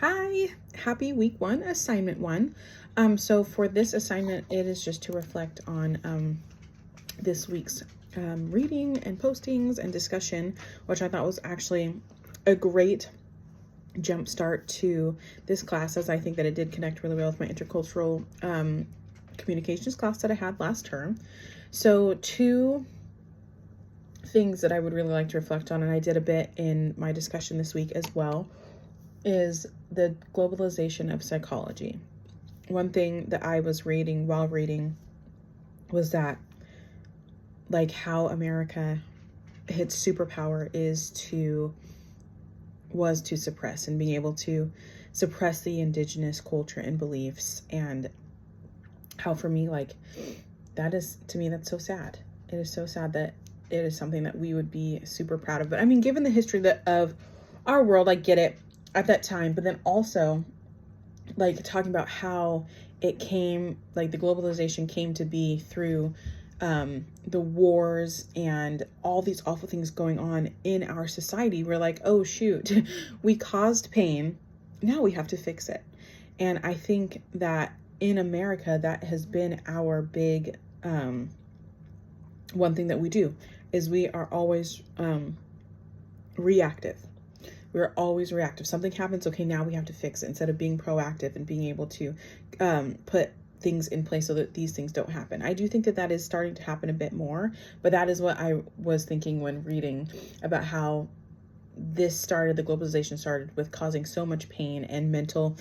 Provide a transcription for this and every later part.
Hi, happy week one, assignment one. So for this assignment, it is just to reflect on this week's reading and postings and discussion, which I thought was actually a great jump start to this class, as I think that it did connect really well with my intercultural communications class that I had last term. So two things that I would really like to reflect on, and I did a bit in my discussion this week as well, is the globalization of psychology. One thing that I was reading while reading was that, like, how America, its superpower was to suppress, and being able to suppress the indigenous culture and beliefs, and how, for me, like, that is, to me, that's so sad. It is so sad that it is something that we would be super proud of. But I mean, given the history of our world, I get it at that time, but then also, like, talking about how it came, like, the globalization came to be through the wars and all these awful things going on in our society. We're like, oh shoot, we caused pain, now we have to fix it. And I think that in America, that has been our big one thing that we do, is we are always reactive. We're always reactive. Something happens, okay, now we have to fix it, instead of being proactive and being able to put things in place so that these things don't happen. I do think that that is starting to happen a bit more, but that is what I was thinking when reading about how the globalization started with causing so much pain and mental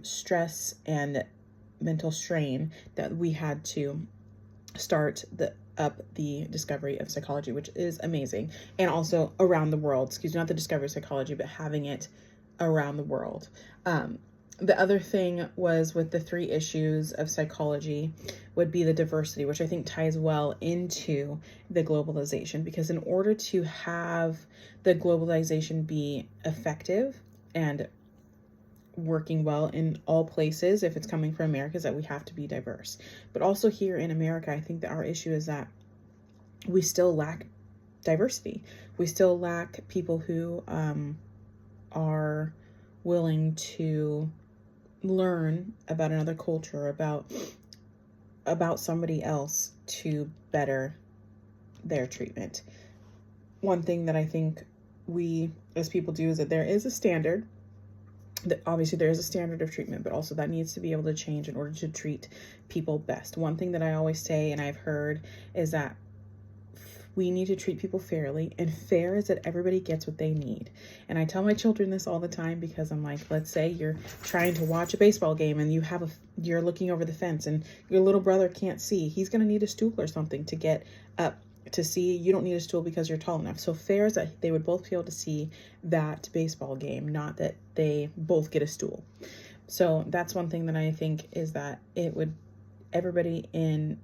stress and mental strain, that we had to start the discovery of psychology, which is amazing. And also around the world, not the discovery of psychology, but having it around the world. The other thing was, with the 3 issues of psychology, would be the diversity, which I think ties well into the globalization, because in order to have the globalization be effective and working well in all places, if it's coming from America, is that we have to be diverse. But also here in America, I think that our issue is that we still lack diversity. We still lack people who are willing to learn about another culture, about somebody else, to better their treatment. One thing that I think we as people do is that there is a standard. Obviously there is a standard of treatment, but also that needs to be able to change in order to treat people best. One thing that I always say, and I've heard, is that we need to treat people fairly, and fair is that everybody gets what they need. And I tell my children this all the time, because I'm like, let's say you're trying to watch a baseball game and you're looking over the fence and your little brother can't see. He's going to need a stool or something to get up to see. You don't need a stool because you're tall enough. So fair is that they would both be able to see that baseball game, not that they both get a stool. So that's one thing that I think, is that everybody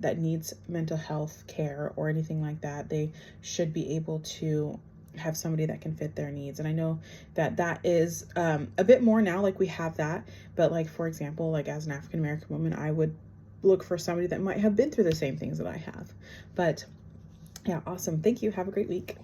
that needs mental health care or anything like that, they should be able to have somebody that can fit their needs. And I know that is a bit more now, like we have that, but, like, for example, like, as an African American woman, I would look for somebody that might have been through the same things that I have. But yeah, awesome. Thank you. Have a great week.